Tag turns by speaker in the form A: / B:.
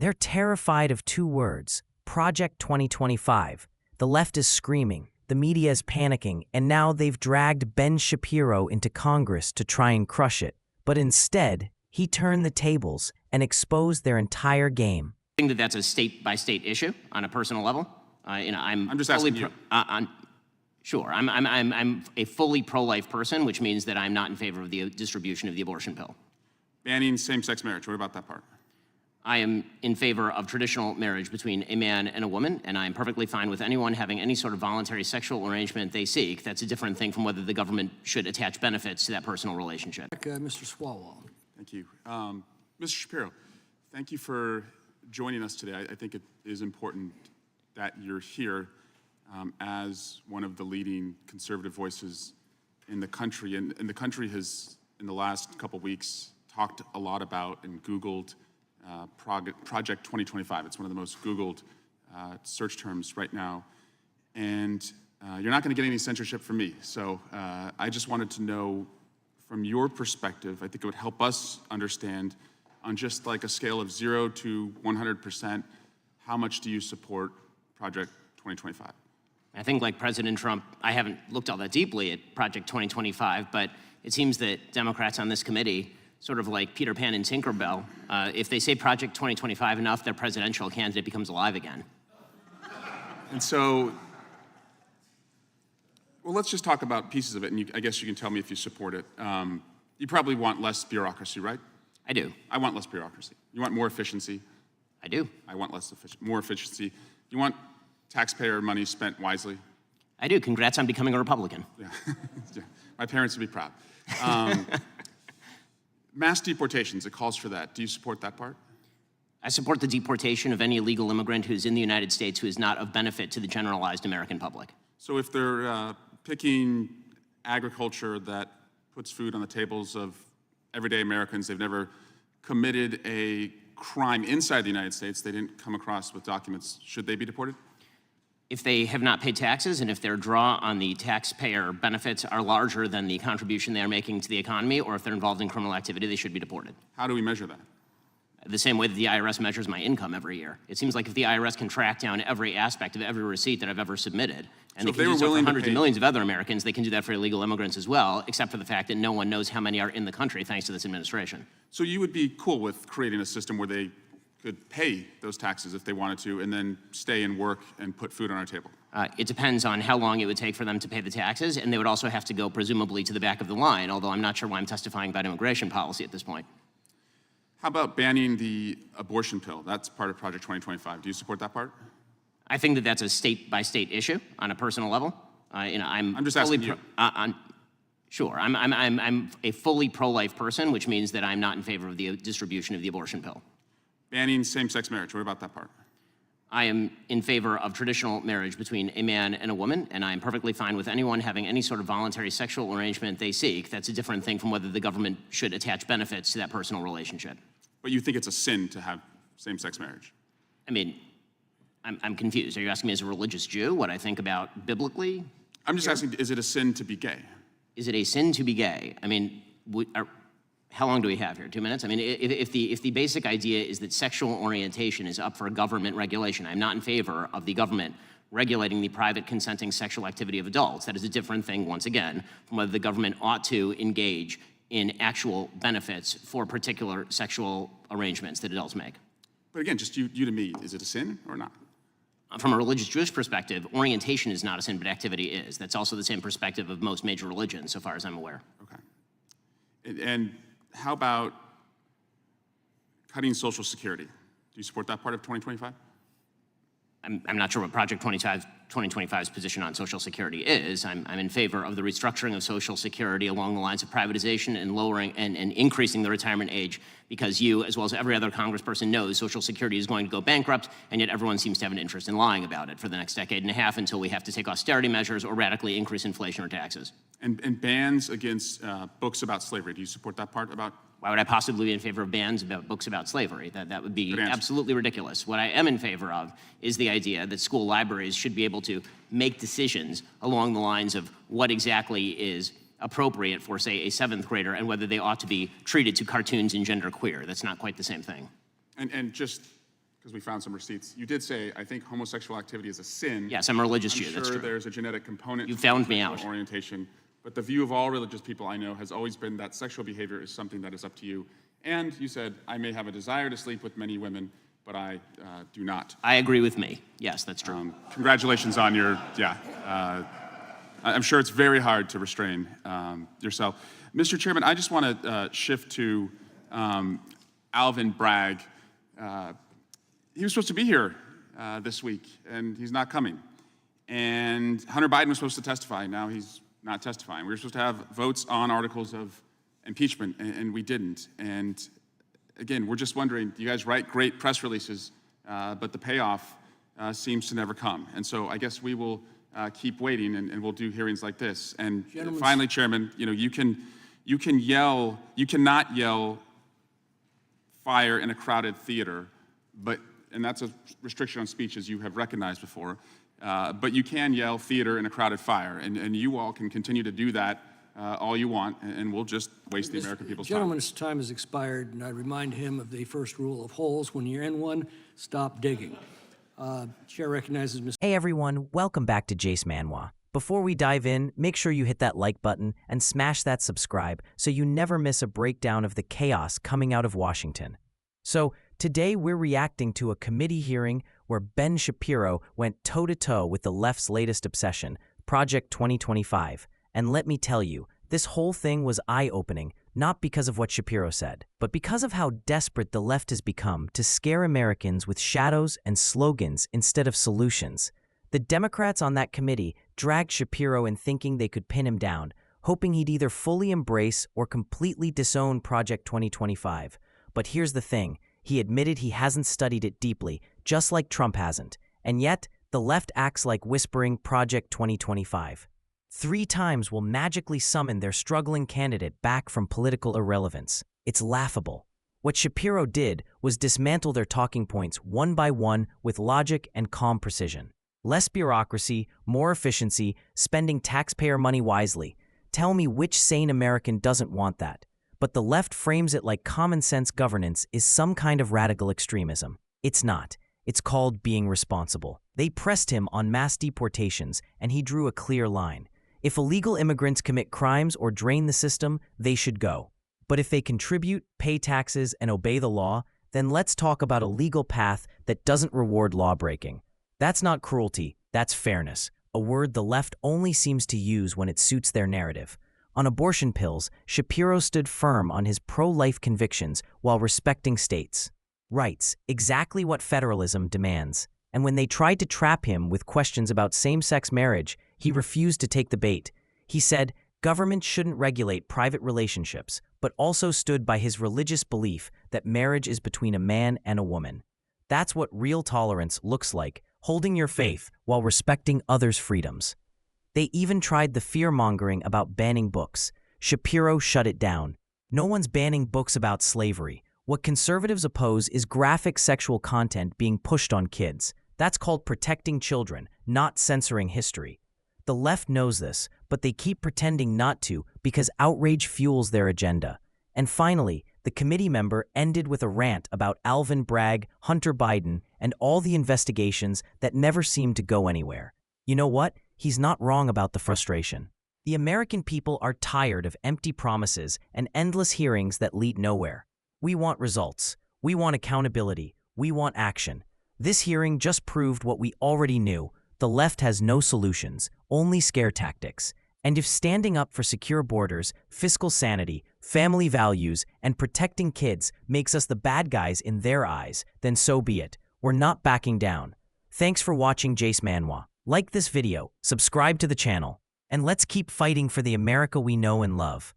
A: They're terrified of two words, Project 2025. The left is screaming, the media is panicking, and now they've dragged Ben Shapiro into Congress to try and crush it. But instead, he turned the tables and exposed their entire game.
B: I think that that's a state-by-state issue on a personal level.
C: I'm just asking you.
B: Sure, I'm a fully pro-life person, which means that I'm not in favor of the distribution of the abortion pill.
C: Banning same-sex marriage, what about that part?
B: I am in favor of traditional marriage between a man and a woman, and I'm perfectly fine with anyone having any sort of voluntary sexual arrangement they seek. That's a different thing from whether the government should attach benefits to that personal relationship.
D: Mr. Swalwell.
C: Thank you. Mr. Shapiro, thank you for joining us today. I think it is important that you're here as one of the leading conservative voices in the country. And the country has, in the last couple weeks, talked a lot about and Googled Project 2025. It's one of the most Googled search terms right now. And you're not going to get any censorship from me. So I just wanted to know, from your perspective, I think it would help us understand on just like a scale of 0 to 100%, how much do you support Project 2025?
B: I think, like President Trump, I haven't looked all that deeply at Project 2025, but it seems that Democrats on this committee, sort of like Peter Pan and Tinkerbell, if they say Project 2025 enough, their presidential candidate becomes alive again.
C: And so, well, let's just talk about pieces of it, and I guess you can tell me if you support it. You probably want less bureaucracy, right?
B: I do.
C: I want less bureaucracy. You want more efficiency?
B: I do.
C: I want more efficiency. You want taxpayer money spent wisely?
B: I do. Congrats on becoming a Republican.
C: Yeah. Yeah. My parents would be proud. Mass deportations, it calls for that. Do you support that part?
B: I support the deportation of any illegal immigrant who's in the United States who is not of benefit to the generalized American public.
C: So if they're picking agriculture that puts food on the tables of everyday Americans, they've never committed a crime inside the United States, they didn't come across with documents, should they be deported?
B: If they have not paid taxes and if their draw on the taxpayer benefits are larger than the contribution they're making to the economy, or if they're involved in criminal activity, they should be deported.
C: How do we measure that?
B: The same way that the IRS measures my income every year. It seems like if the IRS can track down every aspect of every receipt that I've ever submitted, and
C: So
B: they can do so for hundreds of millions of other Americans, they can do that for illegal immigrants as well, except for the fact that no one knows how many are in the country thanks to this administration.
C: So you would be cool with creating a system where they could pay those taxes if they wanted to and then stay and work and put food on our table?
B: It depends on how long it would take for them to pay the taxes, and they would also have to go presumably to the back of the line, although I'm not sure why I'm testifying about immigration policy at this point.
C: How about banning the abortion pill? That's part of Project 2025. Do you support that part?
B: I think that that's a state-by-state issue on a personal level.
C: I'm just asking you.
B: Sure, I'm a fully pro-life person, which means that I'm not in favor of the distribution of the abortion pill.
C: Banning same-sex marriage, what about that part?
B: I am in favor of traditional marriage between a man and a woman, and I am perfectly fine with anyone having any sort of voluntary sexual arrangement they seek. That's a different thing from whether the government should attach benefits to that personal relationship.
C: But you think it's a sin to have same-sex marriage?
B: I mean, I'm confused. Are you asking me as a religious Jew what I think about biblically?
C: I'm just asking, is it a sin to be gay?
B: Is it a sin to be gay? I mean, how long do we have here? 2 minutes? I mean, if the basic idea is that sexual orientation is up for government regulation, I'm not in favor of the government regulating the private consenting sexual activity of adults. That is a different thing, once again, from whether the government ought to engage in actual benefits for particular sexual arrangements that adults make.
C: But again, just you to me, is it a sin or not?
B: From a religious Jewish perspective, orientation is not a sin, but activity is. That's also the same perspective of most major religions, so far as I'm aware.
C: Okay. And how about cutting Social Security? Do you support that part of 2025?
B: I'm not sure what Project 2025's position on Social Security is. I'm in favor of the restructuring of Social Security along the lines of privatization and lowering and increasing the retirement age, because you, as well as every other congressperson, knows Social Security is going to go bankrupt, and yet everyone seems to have an interest in lying about it for the next decade and a half until we have to take austerity measures or radically increase inflation or taxes.
C: And bans against books about slavery. Do you support that part about?
B: Why would I possibly be in favor of bans about books about slavery? That would be absolutely ridiculous. What I am in favor of is the idea that school libraries should be able to make decisions along the lines of what exactly is appropriate for, say, a 7th grader and whether they ought to be treated to cartoons and genderqueer. That's not quite the same thing.
C: And just because we found some receipts. You did say, I think homosexual activity is a sin.
B: Yes, I'm a religious
C: I'm
B: Jew,
C: sure
B: that's true.
C: there's a genetic component
B: You
C: to
B: found me
C: sexual
B: out.
C: orientation, but the view of all religious people I know has always been that sexual behavior is something that is up to you. And you said, I may have a desire to sleep with many women, but I do not.
B: I agree with me. Yes, that's true.
C: Congratulations on your, I'm sure it's very hard to restrain yourself. Mr. Chairman, I just want to shift to Alvin Bragg. He was supposed to be here this week, and he's not coming. And Hunter Biden was supposed to testify. Now he's not testifying. We were supposed to have votes on articles of impeachment, and we didn't. And again, we're just wondering, you guys write great press releases, but the payoff seems to never come. And so I guess we will keep waiting, and we'll do hearings like this. And finally, Chairman, you cannot yell fire in a crowded theater, and that's a restriction on speech, as you have recognized before, but you can yell theater in a crowded fire, and you all can continue to do that all you want, and we'll just waste the American people's time.
D: The gentleman's time has expired, and I remind him of the first rule of holes. When you're in one, stop digging. Chair recognizes Mr.
A: Hey everyone, welcome back to Jace Manwa. Before we dive in, make sure you hit that like button and smash that subscribe so you never miss a breakdown of the chaos coming out of Washington. So, today we're reacting to a committee hearing where Ben Shapiro went toe-to-toe with the left's latest obsession, Project 2025. And let me tell you, this whole thing was eye-opening, not because of what Shapiro said, but because of how desperate the left has become to scare Americans with shadows and slogans instead of solutions. The Democrats on that committee dragged Shapiro in thinking they could pin him down, hoping he'd either fully embrace or completely disown Project 2025. But here's the thing, he admitted he hasn't studied it deeply, just like Trump hasn't. And yet, the left acts like whispering Project 2025. 3 times will magically summon their struggling candidate back from political irrelevance. It's laughable. What Shapiro did was dismantle their talking points one by one with logic and calm precision. Less bureaucracy, more efficiency, spending taxpayer money wisely. Tell me which sane American doesn't want that. But the left frames it like common sense governance is some kind of radical extremism. It's not. It's called being responsible. They pressed him on mass deportations, and he drew a clear line. If illegal immigrants commit crimes or drain the system, they should go. But if they contribute, pay taxes, and obey the law, then let's talk about a legal path that doesn't reward lawbreaking. That's not cruelty, that's fairness, a word the left only seems to use when it suits their narrative. On abortion pills, Shapiro stood firm on his pro-life convictions while respecting states' rights, exactly what federalism demands. And when they tried to trap him with questions about same-sex marriage, he refused to take the bait. He said, government shouldn't regulate private relationships, but also stood by his religious belief that marriage is between a man and a woman. That's what real tolerance looks like, holding your faith while respecting others' freedoms. They even tried the fear-mongering about banning books. Shapiro shut it down. No one's banning books about slavery. What conservatives oppose is graphic sexual content being pushed on kids. That's called protecting children, not censoring history. The left knows this, but they keep pretending not to because outrage fuels their agenda. And finally, the committee member ended with a rant about Alvin Bragg, Hunter Biden, and all the investigations that never seemed to go anywhere. You know what? He's not wrong about the frustration. The American people are tired of empty promises and endless hearings that lead nowhere. We want results. We want accountability. We want action. This hearing just proved what we already knew. The left has no solutions, only scare tactics. And if standing up for secure borders, fiscal sanity, family values, and protecting kids makes us the bad guys in their eyes, then so be it. We're not backing down. Thanks for watching Jace Manwa. Like this video, subscribe to the channel, and let's keep fighting for the America we know and love.